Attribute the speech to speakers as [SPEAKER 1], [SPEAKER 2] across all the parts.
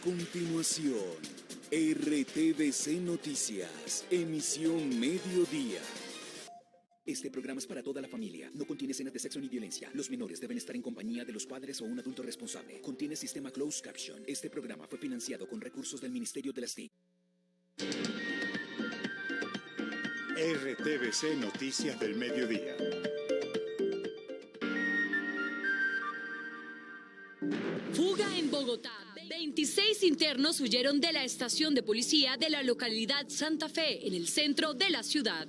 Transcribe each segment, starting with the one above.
[SPEAKER 1] continuación, RTVC Noticias, emisión mediodía. Este programa es para toda la familia. No contiene escenas de sexo ni violencia. Los menores deben estar en compañía de los padres o un adulto responsable. Contiene sistema closed caption. Este programa fue financiado con recursos del Ministerio de las TIC.
[SPEAKER 2] RTVC Noticias del Mediodía.
[SPEAKER 3] Fuga en Bogotá. 26 internos huyeron de la estación de policía de la localidad Santa Fe, en el centro de la ciudad.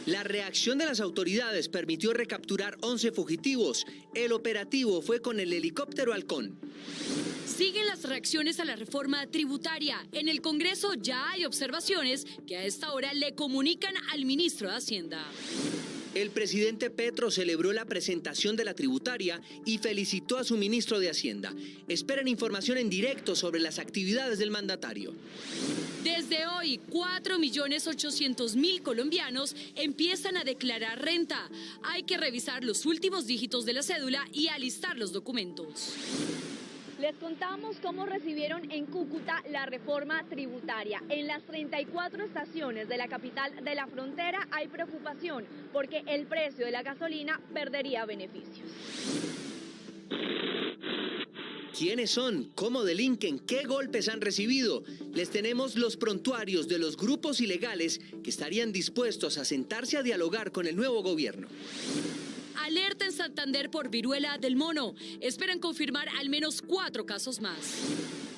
[SPEAKER 4] La reacción de las autoridades permitió recapturar 11 fugitivos. El operativo fue con el helicóptero Halcón.
[SPEAKER 3] Siguen las reacciones a la reforma tributaria. En el Congreso ya hay observaciones que a esta hora le comunican al ministro de Hacienda.
[SPEAKER 4] El presidente Petro celebró la presentación de la tributaria y felicitó a su ministro de Hacienda. Esperan información en directo sobre las actividades del mandatario.
[SPEAKER 3] Desde hoy, 4.800.000 colombianos empiezan a declarar renta. Hay que revisar los últimos dígitos de la cédula y alistar los documentos.
[SPEAKER 5] Les contamos cómo recibieron en Cúcuta la reforma tributaria. En las 34 estaciones de la capital de la frontera hay preocupación porque el precio de la gasolina perdería beneficios.
[SPEAKER 4] ¿Quiénes son? ¿Cómo delinquen? ¿Qué golpes han recibido? Les tenemos los prontuarios de los grupos ilegales que estarían dispuestos a sentarse a dialogar con el nuevo gobierno.
[SPEAKER 3] Alerta en Santander por viruela del mono. Esperan confirmar al menos 4 casos más.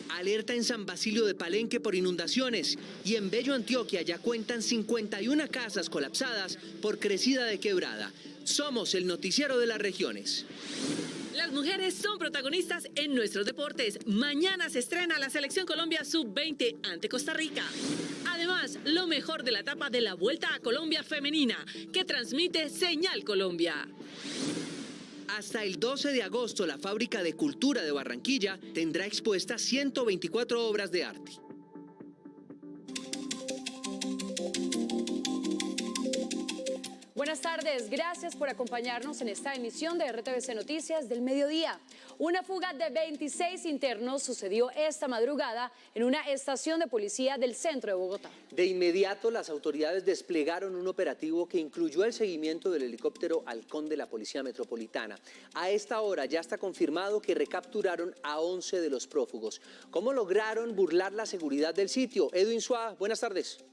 [SPEAKER 4] Alerta en San Basilio de Palenque por inundaciones. Y en Bello, Antioquia, ya cuentan 51 casas colapsadas por crecida de quebrada. Somos el noticiero de las regiones.
[SPEAKER 6] Las mujeres son protagonistas en nuestros deportes. Mañana se estrena la Selección Colombia Sub-20 ante Costa Rica. Además, lo mejor de la etapa de la Vuelta a Colombia Femenina, que transmite Señal Colombia.
[SPEAKER 4] Hasta el 12 de agosto, la Fábrica de Cultura de Barranquilla tendrá expuestas 124 obras de arte.
[SPEAKER 7] Buenas tardes, gracias por acompañarnos en esta emisión de RTVC Noticias del Mediodía. Una fuga de 26 internos sucedió esta madrugada en una estación de policía del centro de Bogotá.
[SPEAKER 4] De inmediato, las autoridades desplegaron un operativo que incluyó el seguimiento del helicóptero Halcón de la Policía Metropolitana. A esta hora ya está confirmado que recapturaron a 11 de los prófugos. ¿Cómo lograron burlar la seguridad del sitio? Edwin Suárez, buenas tardes.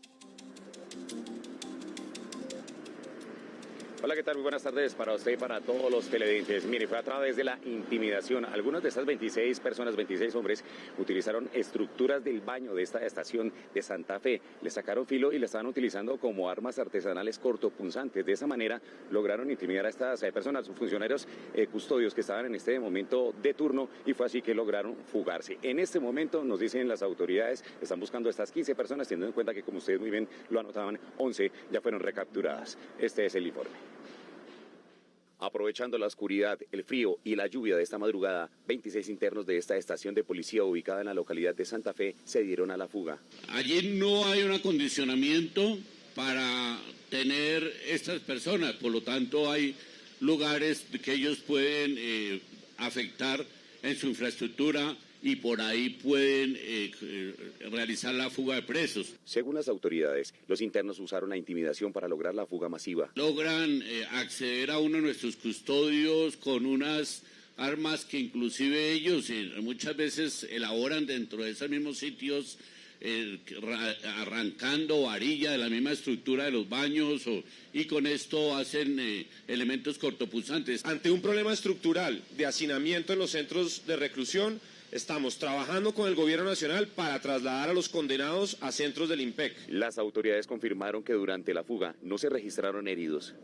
[SPEAKER 8] Hola, ¿qué tal? Muy buenas tardes para usted y para todos los televidentes. Mire, fue a través de la intimidación. Algunas de estas 26 personas, 26 hombres, utilizaron estructuras del baño de esta estación de Santa Fe. Le sacaron filo y le estaban utilizando como armas artesanales cortopunzantes. De esa manera lograron intimidar a estas personas, sus funcionarios custodios que estaban en este momento de turno, y fue así que lograron fugarse. En este momento, nos dicen las autoridades, están buscando a estas 15 personas, teniendo en cuenta que, como ustedes muy bien lo anotaban, 11 ya fueron recapturadas. Este es el informe. Aprovechando la oscuridad, el frío y la lluvia de esta madrugada, 26 internos de esta estación de policía ubicada en la localidad de Santa Fe se dieron a la fuga.
[SPEAKER 9] Allí no hay un acondicionamiento para tener estas personas, por lo tanto hay lugares que ellos pueden afectar en su infraestructura y por ahí pueden realizar la fuga de presos.
[SPEAKER 8] Según las autoridades, los internos usaron la intimidación para lograr la fuga masiva.
[SPEAKER 9] Logran acceder a uno de nuestros custodios con unas armas que inclusive ellos muchas veces elaboran dentro de esos mismos sitios, arrancando varilla de la misma estructura de los baños y con esto hacen elementos cortopunzantes.
[SPEAKER 10] Ante un problema estructural de hacinamiento en los centros de reclusión, estamos trabajando con el gobierno nacional para trasladar a los condenados a centros del IMPEC.
[SPEAKER 8] Las autoridades confirmaron que durante la fuga no se registraron heridos.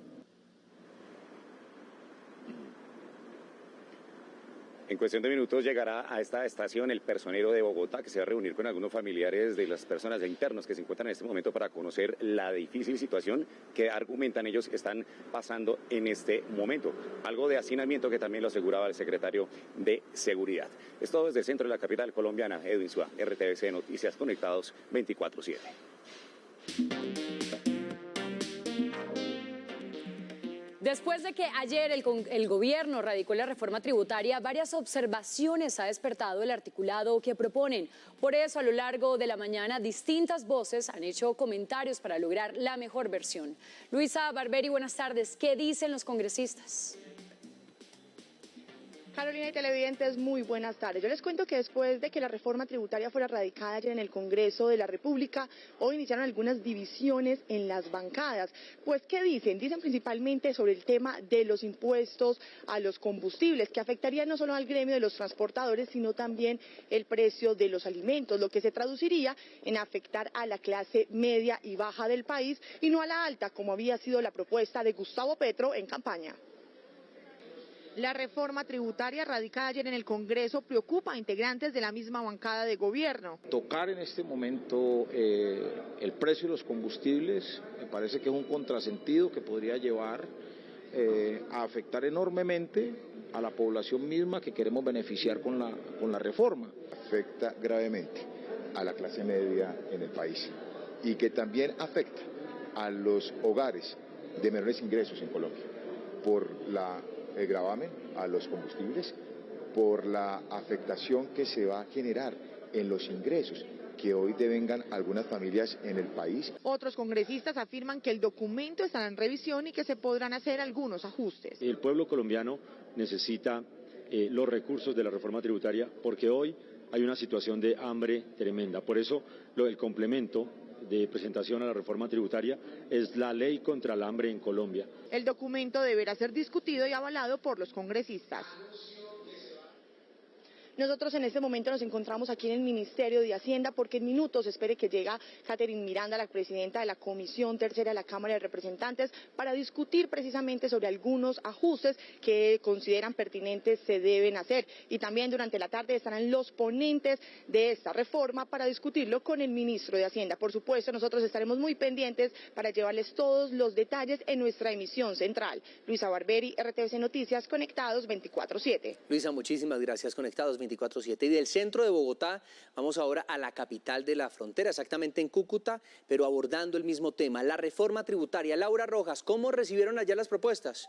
[SPEAKER 8] En cuestión de minutos llegará a esta estación el personero de Bogotá, que se va a reunir con algunos familiares de las personas de internos que se encuentran en este momento para conocer la difícil situación que argumentan ellos están pasando en este momento. Algo de hacinamiento que también lo aseguraba el secretario de Seguridad. Es todo desde el centro de la capital colombiana. Edwin Suárez, RTVC Noticias, conectados 24/7.
[SPEAKER 7] Después de que ayer el gobierno radicó la reforma tributaria, varias observaciones ha despertado el articulado que proponen. Por eso, a lo largo de la mañana, distintas voces han hecho comentarios para lograr la mejor versión. Luisa Barberi, buenas tardes. ¿Qué dicen los congresistas?
[SPEAKER 11] Carolina y televidentes, muy buenas tardes. Yo les cuento que después de que la reforma tributaria fuera radicada ayer en el Congreso de la República, hoy iniciaron algunas divisiones en las bancadas. Pues, ¿qué dicen? Dicen principalmente sobre el tema de los impuestos a los combustibles, que afectaría no solo al gremio de los transportadores, sino también el precio de los alimentos, lo que se traduciría en afectar a la clase media y baja del país y no a la alta, como había sido la propuesta de Gustavo Petro en campaña. La reforma tributaria radicada ayer en el Congreso preocupa a integrantes de la misma bancada de gobierno.
[SPEAKER 12] Tocar en este momento el precio de los combustibles me parece que es un contrasentido que podría llevar a afectar enormemente a la población misma que queremos beneficiar con la reforma.
[SPEAKER 2] Afecta gravemente a la clase media en el país y que también afecta a los hogares de menores ingresos en Colombia por el gravamen a los combustibles, por la afectación que se va a generar en los ingresos que hoy devengan algunas familias en el país.
[SPEAKER 11] Otros congresistas afirman que el documento estará en revisión y que se podrán hacer algunos ajustes.
[SPEAKER 13] El pueblo colombiano necesita los recursos de la reforma tributaria porque hoy hay una situación de hambre tremenda. Por eso el complemento de presentación a la reforma tributaria es la ley contra el hambre en Colombia.
[SPEAKER 11] El documento deberá ser discutido y avalado por los congresistas. Nosotros en este momento nos encontramos aquí en el Ministerio de Hacienda porque en minutos espere que llegue Catherine Miranda, la presidenta de la Comisión Tercera de la Cámara de Representantes, para discutir precisamente sobre algunos ajustes que consideran pertinentes se deben hacer. Y también durante la tarde estarán los ponentes de esta reforma para discutirlo con el ministro de Hacienda. Por supuesto, nosotros estaremos muy pendientes para llevarles todos los detalles en nuestra emisión central. Luisa Barberi, RTVC Noticias, Conectados 24/7.
[SPEAKER 4] Luisa, muchísimas gracias. Conectados 24/7. Y del centro de Bogotá vamos ahora a la capital de la frontera, exactamente en Cúcuta, pero abordando el mismo tema, la reforma tributaria. Laura Rojas, ¿cómo recibieron allá las propuestas?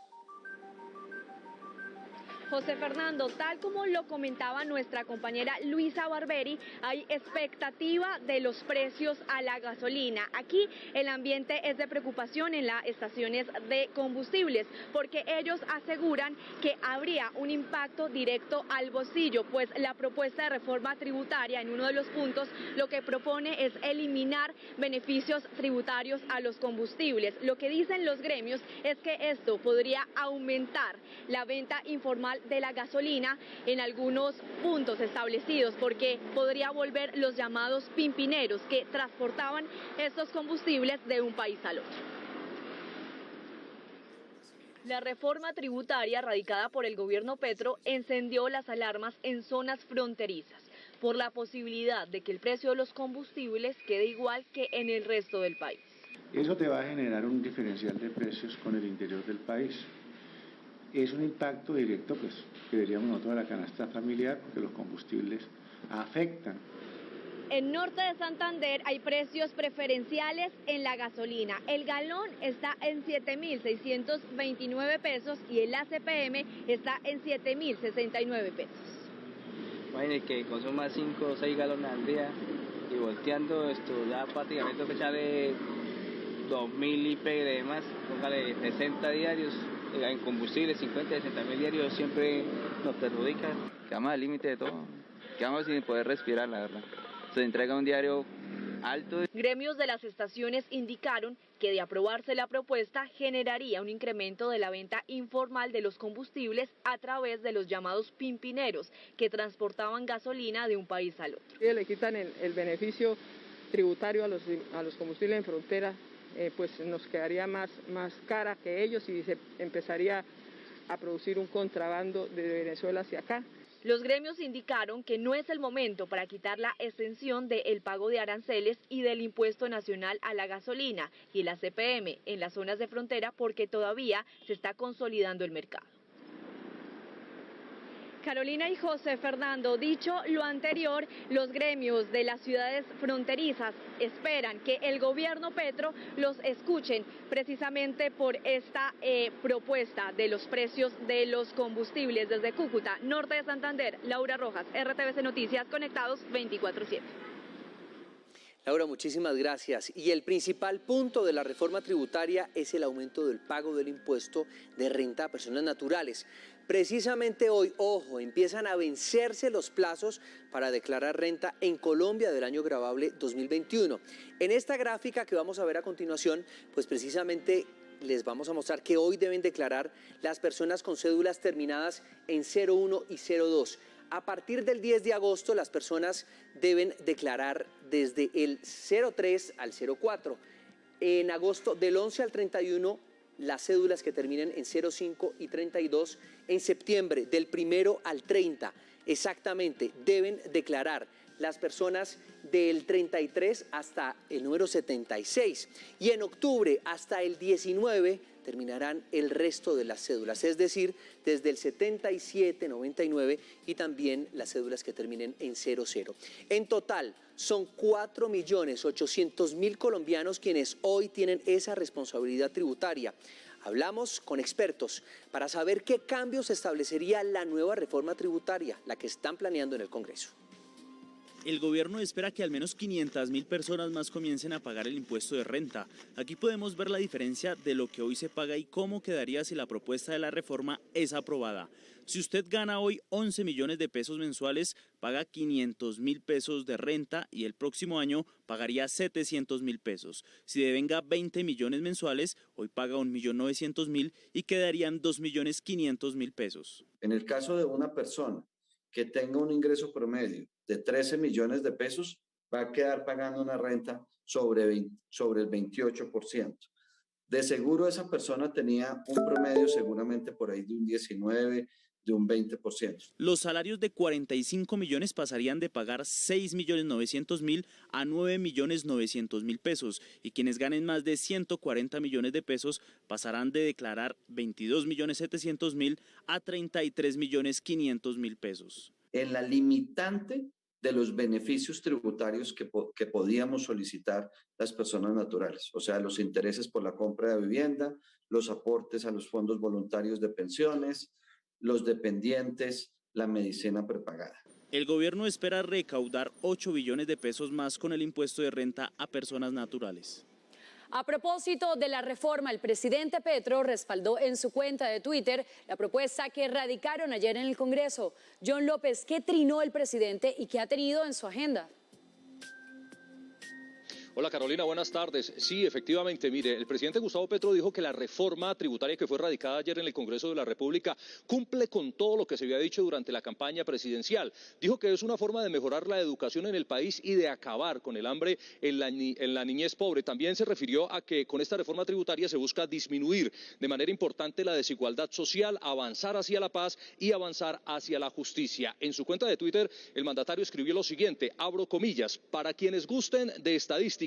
[SPEAKER 5] José Fernando, tal como lo comentaba nuestra compañera Luisa Barberi, hay expectativa de los precios a la gasolina. Aquí el ambiente es de preocupación en las estaciones de combustibles, porque ellos aseguran que habría un impacto directo al bolsillo, pues la propuesta de reforma tributaria en uno de los puntos lo que propone es eliminar beneficios tributarios a los combustibles. Lo que dicen los gremios es que esto podría aumentar la venta informal de la gasolina en algunos puntos establecidos, porque podría volver los llamados pimpineros que transportaban estos combustibles de un país al otro. La reforma tributaria radicada por el gobierno Petro encendió las alarmas en zonas fronterizas por la posibilidad de que el precio de los combustibles quede igual que en el resto del país.
[SPEAKER 14] Eso te va a generar un diferencial de precios con el interior del país. Es un impacto directo, pues, que diríamos nosotros a la canasta familiar, porque los combustibles afectan.
[SPEAKER 5] En norte de Santander hay precios preferenciales en la gasolina. El galón está en 7.629 pesos y el ACPM está en 7.069 pesos.
[SPEAKER 15] Imagínense que consuma 5 o 6 galones al día y volteando esto ya prácticamente hay que echarle 2.000 y pegue de más, póngale 60 diarios. En combustible, 50, 60 mil diarios siempre nos perjudica. Quedamos al límite de todo, quedamos sin poder respirar, la verdad. Se entrega un diario alto.
[SPEAKER 5] Gremios de las estaciones indicaron que de aprobarse la propuesta generaría un incremento de la venta informal de los combustibles a través de los llamados pimpineros que transportaban gasolina de un país al otro.
[SPEAKER 16] Le quitan el beneficio tributario a los combustibles en frontera. Pues nos quedaría más cara que ellos y se empezaría a producir un contrabando de Venezuela hacia acá.
[SPEAKER 5] Los gremios indicaron que no es el momento para quitar la exención del pago de aranceles y del impuesto nacional a la gasolina y la CPM en las zonas de frontera porque todavía se está consolidando el mercado. Carolina y José Fernando, dicho lo anterior, los gremios de las ciudades fronterizas esperan que el gobierno Petro los escuchen precisamente por esta propuesta de los precios de los combustibles. Desde Cúcuta, norte de Santander, Laura Rojas, RTVC Noticias, conectados 24/7.
[SPEAKER 4] Laura, muchísimas gracias. Y el principal punto de la reforma tributaria es el aumento del pago del impuesto de renta a personas naturales. Precisamente hoy, ojo, empiezan a vencerse los plazos para declarar renta en Colombia del año gravable 2021. En esta gráfica que vamos a ver a continuación, pues precisamente les vamos a mostrar que hoy deben declarar las personas con cédulas terminadas en 01 y 02. A partir del 10 de agosto las personas deben declarar desde el 03 al 04. En agosto del 11 al 31 las cédulas que terminen en 05 y 32. En septiembre del 1 al 30 exactamente deben declarar las personas del 33 hasta el número 76. Y en octubre hasta el 19 terminarán el resto de las cédulas, es decir, desde el 77, 99 y también las cédulas que terminen en 00. En total, son 4.800.000 colombianos quienes hoy tienen esa responsabilidad tributaria. Hablamos con expertos para saber qué cambios establecería la nueva reforma tributaria, la que están planeando en el Congreso.
[SPEAKER 17] El gobierno espera que al menos 500.000 personas más comiencen a pagar el impuesto de renta. Aquí podemos ver la diferencia de lo que hoy se paga y cómo quedaría si la propuesta de la reforma es aprobada. Si usted gana hoy 11 millones de pesos mensuales, paga 500.000 pesos de renta y el próximo año pagaría 700.000 pesos. Si devenga 20 millones mensuales, hoy paga 1.900.000 y quedarían 2.500.000 pesos.
[SPEAKER 18] En el caso de una persona que tenga un ingreso promedio de 13 millones de pesos, va a quedar pagando una renta sobre el 28%. De seguro esa persona tenía un promedio seguramente por ahí de un 19%, de un 20%.
[SPEAKER 17] Los salarios de 45 millones pasarían de pagar 6.900.000 a 9.900.000 pesos y quienes ganen más de 140 millones de pesos pasarán de declarar 22.700.000 a 33.500.000 pesos.
[SPEAKER 18] En la limitante de los beneficios tributarios que podíamos solicitar las personas naturales, o sea, los intereses por la compra de vivienda, los aportes a los fondos voluntarios de pensiones, los dependientes, la medicina prepagada.
[SPEAKER 17] El gobierno espera recaudar 8 billones de pesos más con el impuesto de renta a personas naturales.
[SPEAKER 7] A propósito de la reforma, el presidente Petro respaldó en su cuenta de Twitter la propuesta que radicaron ayer en el Congreso. John López, ¿qué trinó el presidente y qué ha tenido en su agenda?
[SPEAKER 19] Hola Carolina, buenas tardes. Sí, efectivamente, mire, el presidente Gustavo Petro dijo que la reforma tributaria que fue radicada ayer en el Congreso de la República cumple con todo lo que se había dicho durante la campaña presidencial. Dijo que es una forma de mejorar la educación en el país y de acabar con el hambre en la niñez pobre. También se refirió a que con esta reforma tributaria se busca disminuir de manera importante la desigualdad social, avanzar hacia la paz y avanzar hacia la justicia. En su cuenta de Twitter, el mandatario escribió lo siguiente, abro comillas, para quienes gusten de estadísticas,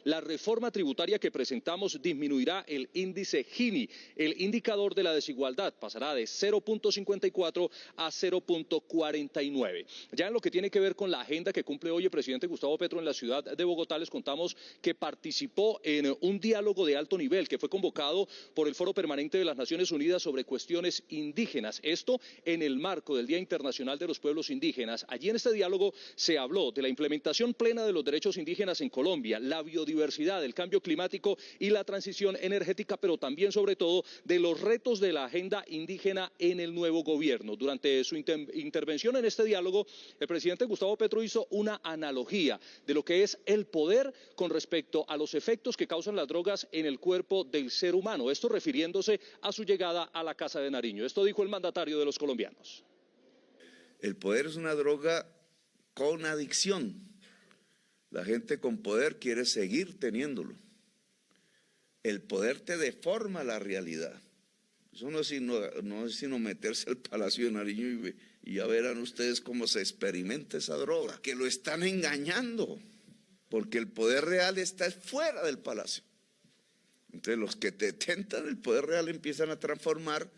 [SPEAKER 19] la reforma tributaria que presentamos disminuirá el índice Gini, el indicador de la desigualdad, pasará de 0.54 a 0.49. Ya en lo que tiene que ver con la agenda que cumple hoy el presidente Gustavo Petro en la ciudad de Bogotá, les contamos que participó en un diálogo de alto nivel que fue convocado por el Foro Permanente de las Naciones Unidas sobre cuestiones indígenas. Esto en el marco del Día Internacional de los Pueblos Indígenas. Allí en este diálogo se habló de la implementación plena de los derechos indígenas en Colombia, la biodiversidad, el cambio climático y la transición energética, pero también sobre todo de los retos de la agenda indígena en el nuevo gobierno. Durante su intervención en este diálogo, el presidente Gustavo Petro hizo una analogía de lo que es el poder con respecto a los efectos que causan las drogas en el cuerpo del ser humano. Esto refiriéndose a su llegada a la Casa de Nariño. Esto dijo el mandatario de los colombianos.
[SPEAKER 20] El poder es una droga con adicción. La gente con poder quiere seguir teniéndolo. El poder te deforma la realidad. Eso no es sino meterse al Palacio de Nariño y ya verán ustedes cómo se experimenta esa droga. Que lo están engañando, porque el poder real está fuera del palacio. Entonces los que te tentan el poder real empiezan a transformar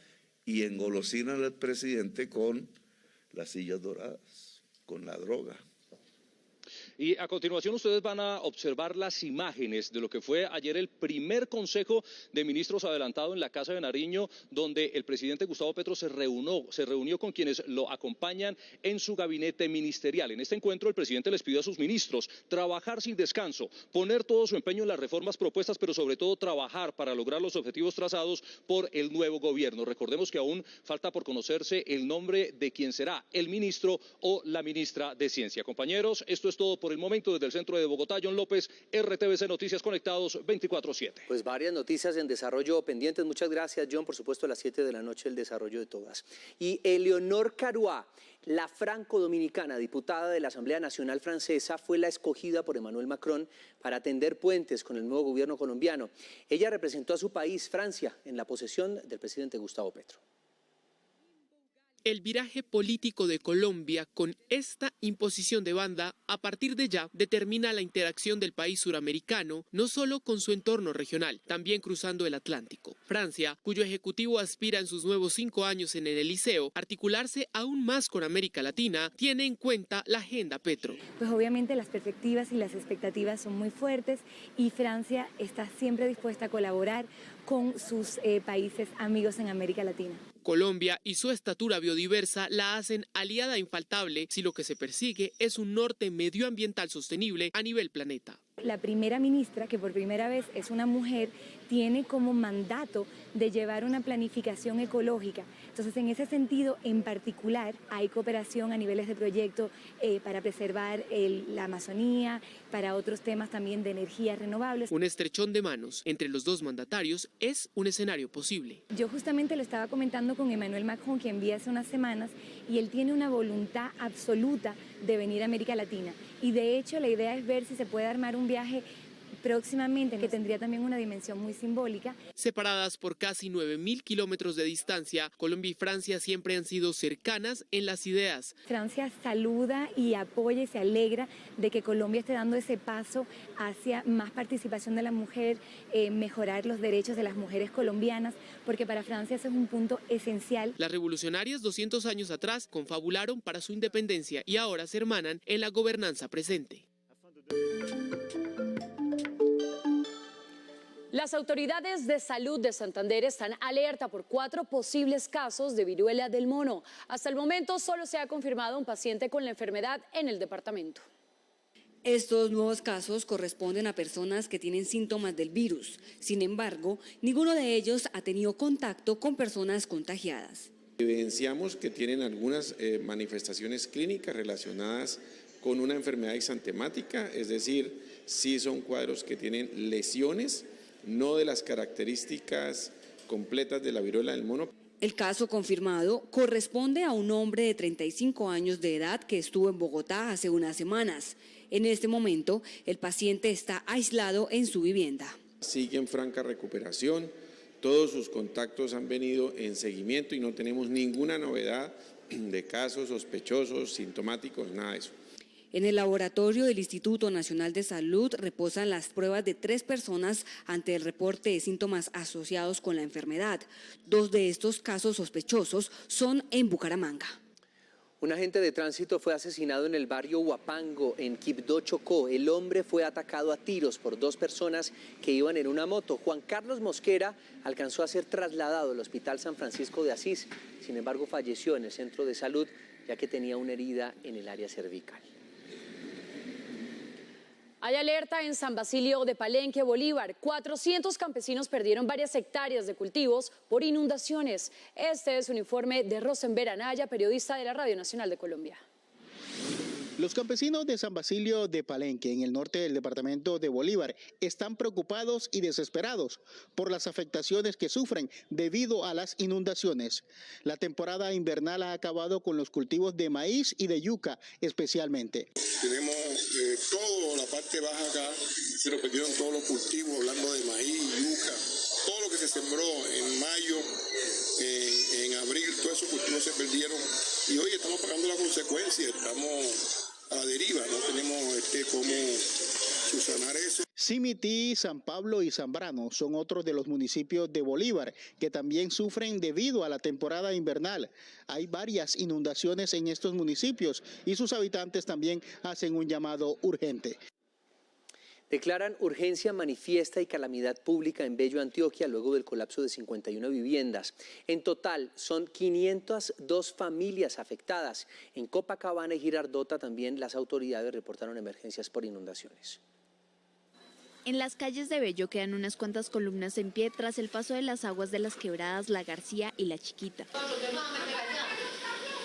[SPEAKER 20] y engolosinan al presidente con las sillas doradas, con la droga.
[SPEAKER 19] Y a continuación ustedes van a observar las imágenes de lo que fue ayer el primer Consejo de Ministros adelantado en la Casa de Nariño, donde el presidente Gustavo Petro se reunió con quienes lo acompañan en su gabinete ministerial. En este encuentro el presidente les pidió a sus ministros trabajar sin descanso, poner todo su empeño en las reformas propuestas, pero sobre todo trabajar para lograr los objetivos trazados por el nuevo gobierno. Recordemos que aún falta por conocerse el nombre de quien será el ministro o la ministra de Ciencia. Compañeros, esto es todo por el momento desde el centro de Bogotá. John López, RTVC Noticias Conectados 24/7.
[SPEAKER 4] Pues varias noticias en desarrollo pendientes. Muchas gracias, John. Por supuesto, a las 7 de la noche el desarrollo de todas. Y Eleonor Caruá, la franco-dominicana diputada de la Asamblea Nacional Francesa, fue la escogida por Emmanuel Macron para tender puentes con el nuevo gobierno colombiano. Ella representó a su país, Francia, en la posesión del presidente Gustavo Petro.
[SPEAKER 21] El viraje político de Colombia con esta imposición de banda a partir de ya determina la interacción del país suramericano no solo con su entorno regional, también cruzando el Atlántico. Francia, cuyo ejecutivo aspira en sus nuevos 5 años en el Eliseo articularse aún más con América Latina, tiene en cuenta la agenda Petro.
[SPEAKER 22] Pues obviamente las perspectivas y las expectativas son muy fuertes y Francia está siempre dispuesta a colaborar con sus países amigos en América Latina.
[SPEAKER 21] Colombia y su estatura biodiversa la hacen aliada infaltable si lo que se persigue es un norte medioambiental sostenible a nivel planeta.
[SPEAKER 22] La primera ministra, que por primera vez es una mujer, tiene como mandato de llevar una planificación ecológica. Entonces, en ese sentido, en particular, hay cooperación a niveles de proyecto para preservar la Amazonía, para otros temas también de energías renovables.
[SPEAKER 21] Un estrechón de manos entre los dos mandatarios es un escenario posible.
[SPEAKER 22] Yo justamente lo estaba comentando con Emmanuel Macron, quien vi hace unas semanas, y él tiene una voluntad absoluta de venir a América Latina. Y de hecho, la idea es ver si se puede armar un viaje próximamente, que tendría también una dimensión muy simbólica.
[SPEAKER 21] Separadas por casi 9.000 kilómetros de distancia, Colombia y Francia siempre han sido cercanas en las ideas.
[SPEAKER 22] Francia saluda y apoya y se alegra de que Colombia esté dando ese paso hacia más participación de la mujer, mejorar los derechos de las mujeres colombianas, porque para Francia ese es un punto esencial.
[SPEAKER 21] Las revolucionarias 200 años atrás confabularon para su independencia y ahora se hermanan en la gobernanza presente.
[SPEAKER 7] Las autoridades de salud de Santander están alerta por 4 posibles casos de viruela del mono. Hasta el momento solo se ha confirmado un paciente con la enfermedad en el departamento.
[SPEAKER 23] Estos nuevos casos corresponden a personas que tienen síntomas del virus. Sin embargo, ninguno de ellos ha tenido contacto con personas contagiadas.
[SPEAKER 24] Evidenciamos que tienen algunas manifestaciones clínicas relacionadas con una enfermedad exantemática, es decir, sí son cuadros que tienen lesiones, no de las características completas de la viruela del mono.
[SPEAKER 23] El caso confirmado corresponde a un hombre de 35 años de edad que estuvo en Bogotá hace unas semanas. En este momento, el paciente está aislado en su vivienda.
[SPEAKER 24] Sigue en franca recuperación, todos sus contactos han venido en seguimiento y no tenemos ninguna novedad de casos sospechosos, sintomáticos, nada de eso.
[SPEAKER 23] En el laboratorio del Instituto Nacional de Salud reposan las pruebas de 3 personas ante el reporte de síntomas asociados con la enfermedad. 2 de estos casos sospechosos son en Bucaramanga.
[SPEAKER 4] Un agente de tránsito fue asesinado en el barrio Huapango, en Quibdó, Chocó. El hombre fue atacado a tiros por 2 personas que iban en una moto. Juan Carlos Mosquera alcanzó a ser trasladado al Hospital San Francisco de Asís. Sin embargo, falleció en el centro de salud ya que tenía una herida en el área cervical.
[SPEAKER 7] Hay alerta en San Basilio de Palenque, Bolívar. 400 campesinos perdieron varias hectáreas de cultivos por inundaciones. Este es un informe de Rosenber Anaya, periodista de la Radio Nacional de Colombia.
[SPEAKER 25] Los campesinos de San Basilio de Palenque, en el norte del departamento de Bolívar, están preocupados y desesperados por las afectaciones que sufren debido a las inundaciones. La temporada invernal ha acabado con los cultivos de maíz y de yuca especialmente.
[SPEAKER 26] Tenemos toda la parte baja acá, se nos perdieron todos los cultivos, hablando de maíz, yuca, todo lo que se sembró en mayo, en abril, todos esos cultivos se perdieron y hoy estamos pagando la consecuencia, estamos a la deriva, no tenemos cómo subsanar eso.
[SPEAKER 25] Simití, San Pablo y Zambrano son otros de los municipios de Bolívar que también sufren debido a la temporada invernal. Hay varias inundaciones en estos municipios y sus habitantes también hacen un llamado urgente.
[SPEAKER 4] Declaran urgencia manifiesta y calamidad pública en Bello, Antioquia, luego del colapso de 51 viviendas. En total, son 502 familias afectadas. En Copacabana y Girardota también las autoridades reportaron emergencias por inundaciones.
[SPEAKER 1] En las calles de Bello quedan unas cuantas columnas en pie tras el paso de las aguas de las quebradas La García y La Chiquita.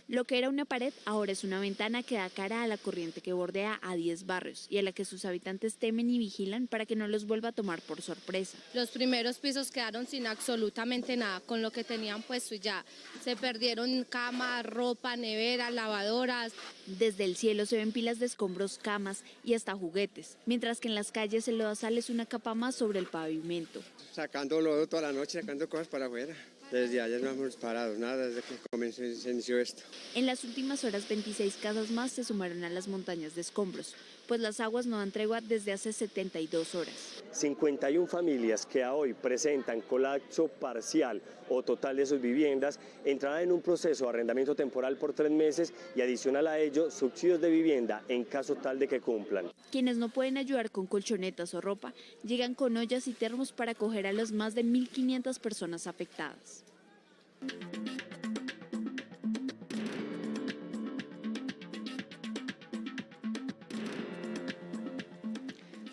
[SPEAKER 1] Lo que era una pared ahora es una ventana que da cara a la corriente que bordea a 10 barrios y a la que sus habitantes temen y vigilan para que no los vuelva a tomar por sorpresa.
[SPEAKER 3] Los primeros pisos quedaron sin absolutamente nada, con lo que tenían puesto y ya se perdieron camas, ropa, neveras, lavadoras.
[SPEAKER 1] Desde el cielo se ven pilas de escombros, camas y hasta juguetes, mientras que en las calles el lodazal es una capa más sobre el pavimento.
[SPEAKER 6] Sacando lodo toda la noche, sacando cosas para afuera. Desde ayer no hemos parado nada desde que se inició esto.
[SPEAKER 1] En las últimas horas 26 casas más se sumaron a las montañas de escombros, pues las aguas no dan tregua desde hace 72 horas.
[SPEAKER 8] 51 familias que a hoy presentan colapso parcial o total de sus viviendas entrarán en un proceso de arrendamiento temporal por 3 meses y adicional a ello subsidios de vivienda en caso tal de que cumplan.
[SPEAKER 1] Quienes no pueden ayudar con colchonetas o ropa llegan con ollas y termos para acoger a las más de 1.500 personas afectadas.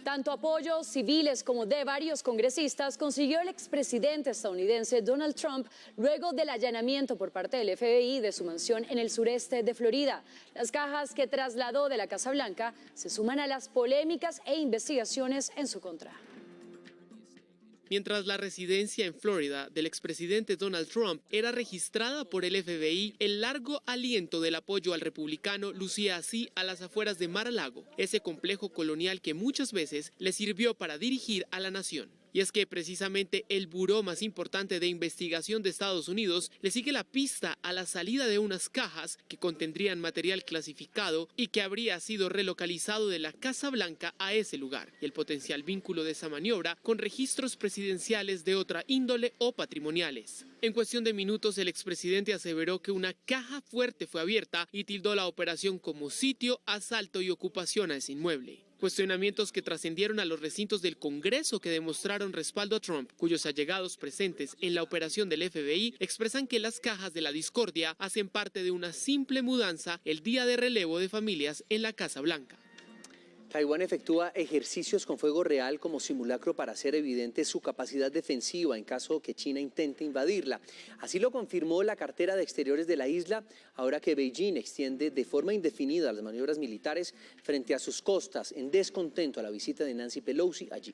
[SPEAKER 7] Tanto apoyos civiles como de varios congresistas consiguió el expresidente estadounidense Donald Trump luego del allanamiento por parte del FBI de su mansión en el sureste de Florida. Las cajas que trasladó de la Casa Blanca se suman a las polémicas e investigaciones en su contra.
[SPEAKER 21] Mientras la residencia en Florida del expresidente Donald Trump era registrada por el FBI, el largo aliento del apoyo al republicano lucía así a las afueras de Mar-a-Lago, ese complejo colonial que muchas veces le sirvió para dirigir a la nación. Y es que precisamente el buró más importante de investigación de Estados Unidos le sigue la pista a la salida de unas cajas que contendrían material clasificado y que habría sido relocalizado de la Casa Blanca a ese lugar, y el potencial vínculo de esa maniobra con registros presidenciales de otra índole o patrimoniales. En cuestión de minutos, el expresidente aseveró que una caja fuerte fue abierta y tildó la operación como sitio, asalto y ocupación a ese inmueble. Cuestionamientos que trascendieron a los recintos del Congreso que demostraron respaldo a Trump, cuyos allegados presentes en la operación del FBI expresan que las cajas de la discordia hacen parte de una simple mudanza el día de relevo de familias en la Casa Blanca.
[SPEAKER 4] Taiwán efectúa ejercicios con fuego real como simulacro para hacer evidente su capacidad defensiva en caso que China intente invadirla. Así lo confirmó la cartera de Exteriores de la isla, ahora que Beijing extiende de forma indefinida las maniobras militares frente a sus costas, en descontento a la visita de Nancy Pelosi allí.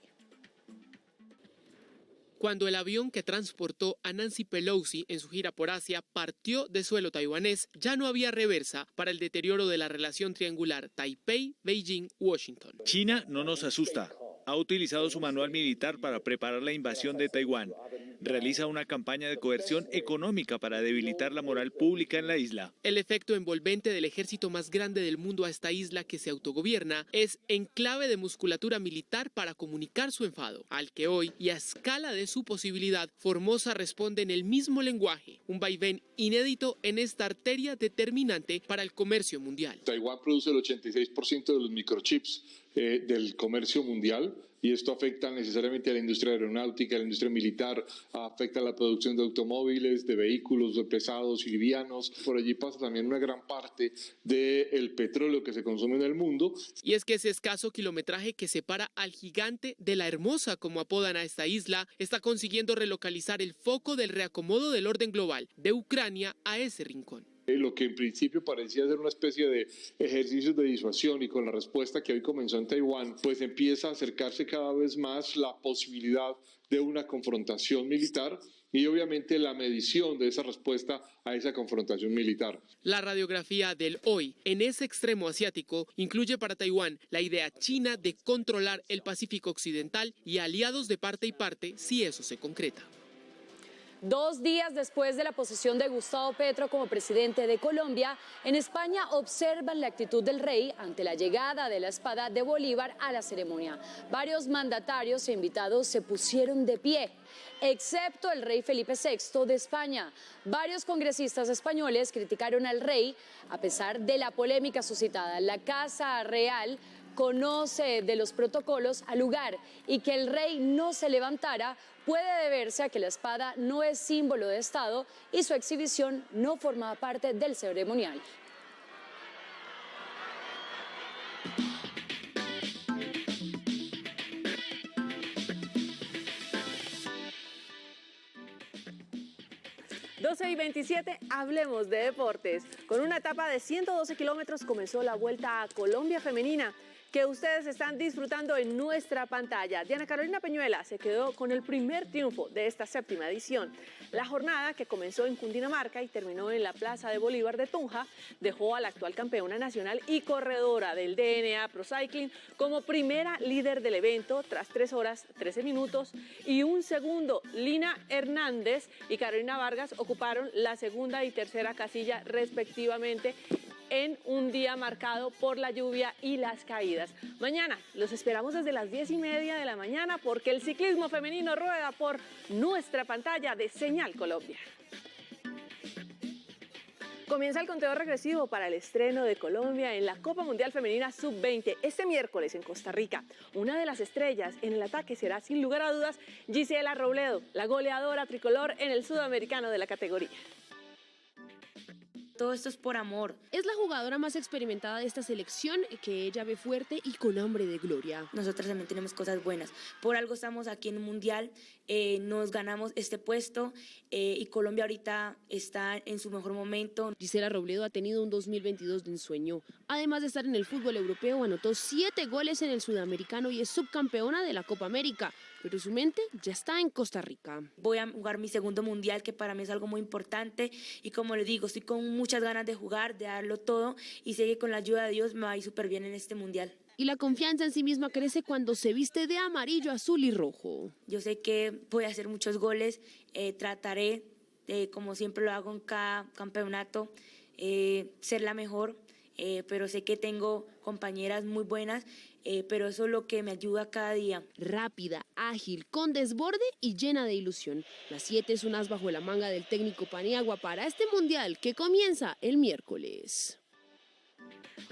[SPEAKER 21] Cuando el avión que transportó a Nancy Pelosi en su gira por Asia partió de suelo taiwanés, ya no había reversa para el deterioro de la relación triangular Taipei-Beijing-Washington.
[SPEAKER 9] China no nos asusta. Ha utilizado su manual militar para preparar la invasión de Taiwán. Realiza una campaña de coerción económica para debilitar la moral pública en la isla.
[SPEAKER 21] El efecto envolvente del ejército más grande del mundo a esta isla que se autogobierna es enclave de musculatura militar para comunicar su enfado, al que hoy, y a escala de su posibilidad, Formosa responde en el mismo lenguaje, un vaivén inédito en esta arteria determinante para el comercio mundial.
[SPEAKER 10] Taiwán produce el 86% de los microchips del comercio mundial, y esto afecta necesariamente a la industria aeronáutica, a la industria militar, afecta a la producción de automóviles, de vehículos de pesados y livianos. Por allí pasa también una gran parte del petróleo que se consume en el mundo.
[SPEAKER 21] Y es que ese escaso kilometraje que separa al gigante de la hermosa, como apodan a esta isla, está consiguiendo relocalizar el foco del reacomodo del orden global de Ucrania a ese rincón.
[SPEAKER 10] Lo que en principio parecía ser una especie de ejercicios de disuasión, y con la respuesta que hoy comenzó en Taiwán, pues empieza a acercarse cada vez más la posibilidad de una confrontación militar y obviamente la medición de esa respuesta a esa confrontación militar.
[SPEAKER 21] La radiografía del hoy en ese extremo asiático incluye para Taiwán la idea china de controlar el Pacífico Occidental y aliados de parte y parte si eso se concreta.
[SPEAKER 7] 2 días después de la posesión de Gustavo Petro como presidente de Colombia, en España observan la actitud del rey ante la llegada de la espada de Bolívar a la ceremonia. Varios mandatarios e invitados se pusieron de pie, excepto el rey Felipe VI de España. Varios congresistas españoles criticaron al rey a pesar de la polémica suscitada. La Casa Real conoce de los protocolos al lugar y que el rey no se levantara puede deberse a que la espada no es símbolo de Estado y su exhibición no formaba parte del ceremonial.
[SPEAKER 2] Y 27, hablemos de deportes. Con una etapa de 112 kilómetros comenzó la Vuelta a Colombia femenina, que ustedes están disfrutando en nuestra pantalla. Diana Carolina Peñuela se quedó con el primer triunfo de esta 7ª edición. La jornada, que comenzó en Cundinamarca y terminó en la Plaza de Bolívar de Tunja, dejó a la actual campeona nacional y corredora del DNA Pro Cycling como primera líder del evento tras 3 horas, 13 minutos y 1 segundo. Lina Hernández y Carolina Vargas ocuparon la segunda y tercera casilla respectivamente, en un día marcado por la lluvia y las caídas. Mañana los esperamos desde las 10:30 de la mañana porque el ciclismo femenino rueda por nuestra pantalla de Señal Colombia. Comienza el conteo regresivo para el estreno de Colombia en la Copa Mundial Femenina Sub-20 este miércoles en Costa Rica. Una de las estrellas en el ataque será, sin lugar a dudas, Gisela Robledo, la goleadora tricolor en el sudamericano de la categoría.
[SPEAKER 11] Todo esto es por amor.
[SPEAKER 12] Es la jugadora más experimentada de esta selección, que ella ve fuerte y con hambre de gloria.
[SPEAKER 11] Nosotras también tenemos cosas buenas. Por algo estamos aquí en un mundial, nos ganamos este puesto y Colombia ahorita está en su mejor momento.
[SPEAKER 12] Gisela Robledo ha tenido un 2022 de ensueño. Además de estar en el fútbol europeo, anotó 7 goles en el sudamericano y es subcampeona de la Copa América. Pero su mente ya está en Costa Rica.
[SPEAKER 11] Voy a jugar mi segundo mundial, que para mí es algo muy importante. Y como les digo, estoy con muchas ganas de jugar, de darlo todo. Y sé que con la ayuda de Dios me va a ir súper bien en este mundial.
[SPEAKER 12] Y la confianza en sí misma crece cuando se viste de amarillo, azul y rojo.
[SPEAKER 11] Yo sé que voy a hacer muchos goles. Trataré, como siempre lo hago en cada campeonato, ser la mejor. Pero sé que tengo compañeras muy buenas, pero eso es lo que me ayuda cada día.
[SPEAKER 12] Rápida, ágil, con desborde y llena de ilusión. La 7 es un as bajo la manga del técnico Paniagua para este mundial que comienza el miércoles.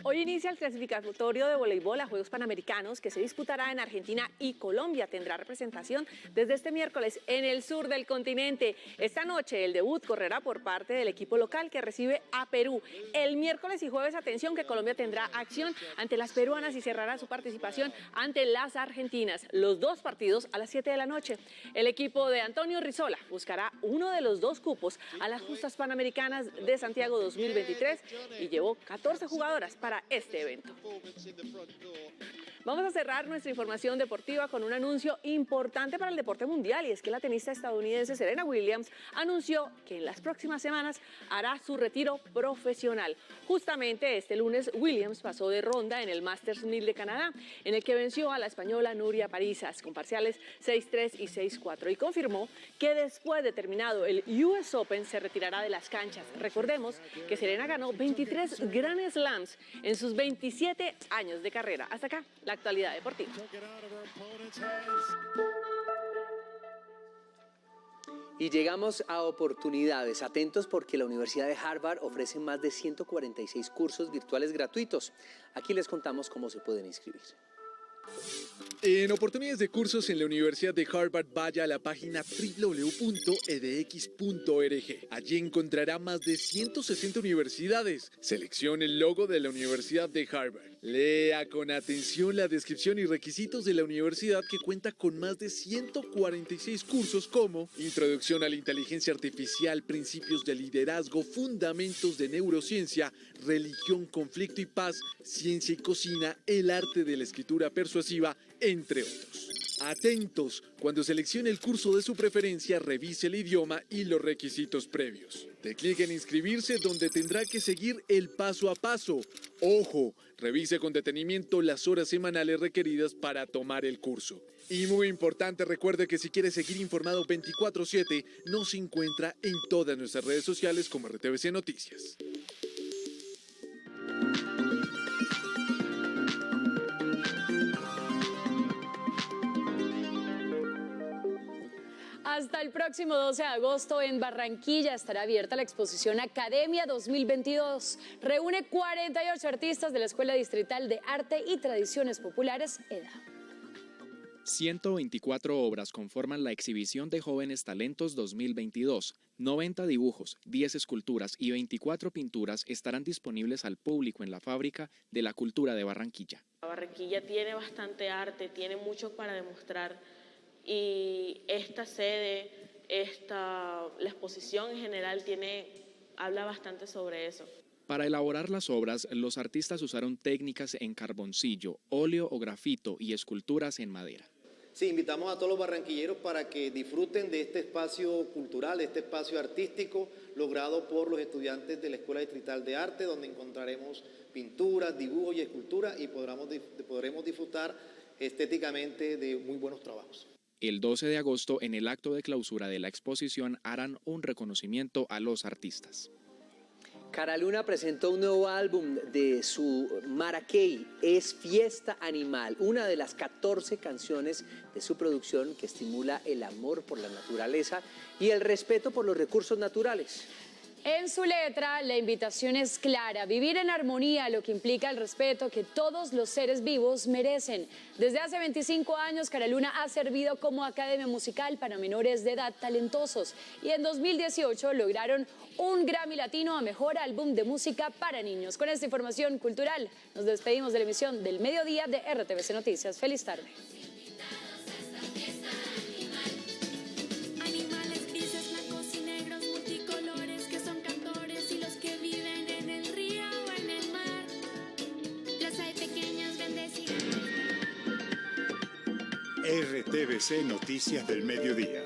[SPEAKER 2] Hoy inicia el clasificatorio de voleibol a Juegos Panamericanos, que se disputará en Argentina, y Colombia tendrá representación desde este miércoles en el sur del continente. Esta noche el debut correrá por parte del equipo local, que recibe a Perú. El miércoles y jueves, atención, que Colombia tendrá acción ante las peruanas y cerrará su participación ante las argentinas. Los 2 partidos a las 7 de la noche. El equipo de Antonio Rizola buscará uno de los 2 cupos a las justas Panamericanas de Santiago 2023 y llevó 14 jugadoras para este evento. Vamos a cerrar nuestra información deportiva con un anuncio importante para el deporte mundial, y es que la tenista estadounidense Serena Williams anunció que en las próximas semanas hará su retiro profesional. Justamente este lunes Williams pasó de ronda en el Masters 1000 de Canadá, en el que venció a la española Nuria Parisas con parciales 6-3 y 6-4, y confirmó que después de terminado el US Open se retirará de las canchas. Recordemos que Serena ganó 23 Grand Slams en sus 27 años de carrera. Hasta acá la actualidad deportiva.
[SPEAKER 4] Y llegamos a oportunidades. Atentos, porque la Universidad de Harvard ofrece más de 146 cursos virtuales gratuitos. Aquí les contamos cómo se pueden inscribir.
[SPEAKER 13] En oportunidades de cursos en la Universidad de Harvard, vaya a la página www.edx.org. Allí encontrará más de 160 universidades. Seleccione el logo de la Universidad de Harvard. Lea con atención la descripción y requisitos de la universidad, que cuenta con más de 146 cursos como Introducción a la Inteligencia Artificial, Principios de Liderazgo, Fundamentos de Neurociencia, Religión, Conflicto y Paz, Ciencia y Cocina, el arte de la escritura persuasiva, entre otros. Atentos, cuando seleccione el curso de su preferencia, revise el idioma y los requisitos previos. De clic en inscribirse, donde tendrá que seguir el paso a paso. ¡Ojo! Revise con detenimiento las horas semanales requeridas para tomar el curso. Y muy importante, recuerde que si quiere seguir informado 24/7, nos encuentra en todas nuestras redes sociales como RTVC Noticias.
[SPEAKER 7] Hasta el próximo 12 de agosto en Barranquilla estará abierta la exposición Academia 2022. Reúne 48 artistas de la Escuela Distrital de Arte y Tradiciones Populares, EDA.
[SPEAKER 5] 124 obras conforman la exhibición de Jóvenes Talentos 2022. 90 dibujos, 10 esculturas y 24 pinturas estarán disponibles al público en la Fábrica de la Cultura de Barranquilla.
[SPEAKER 14] Barranquilla tiene bastante arte, tiene mucho para demostrar. Y esta sede, la exposición en general habla bastante sobre eso.
[SPEAKER 5] Para elaborar las obras, los artistas usaron técnicas en carboncillo, óleo o grafito y esculturas en madera.
[SPEAKER 15] Sí, invitamos a todos los barranquilleros para que disfruten de este espacio cultural, de este espacio artístico logrado por los estudiantes de la Escuela Distrital de Arte, donde encontraremos pinturas, dibujos y esculturas y podremos disfrutar estéticamente de muy buenos trabajos.
[SPEAKER 5] El 12 de agosto, en el acto de clausura de la exposición, harán un reconocimiento a los artistas.
[SPEAKER 4] Cara Luna presentó un nuevo álbum de su Maracay, es Fiesta Animal, una de las 14 canciones de su producción que estimula el amor por la naturaleza y el respeto por los recursos naturales.
[SPEAKER 7] En su letra, la invitación es clara: vivir en armonía, lo que implica el respeto que todos los seres vivos merecen. Desde hace 25 años, Cara Luna ha servido como academia musical para menores de edad talentosos y en 2018 lograron un Grammy Latino a Mejor Álbum de Música para Niños. Con esta información cultural, nos despedimos de la emisión del mediodía de RTVC Noticias. Feliz tarde.
[SPEAKER 16] RTVC Noticias del Mediodía.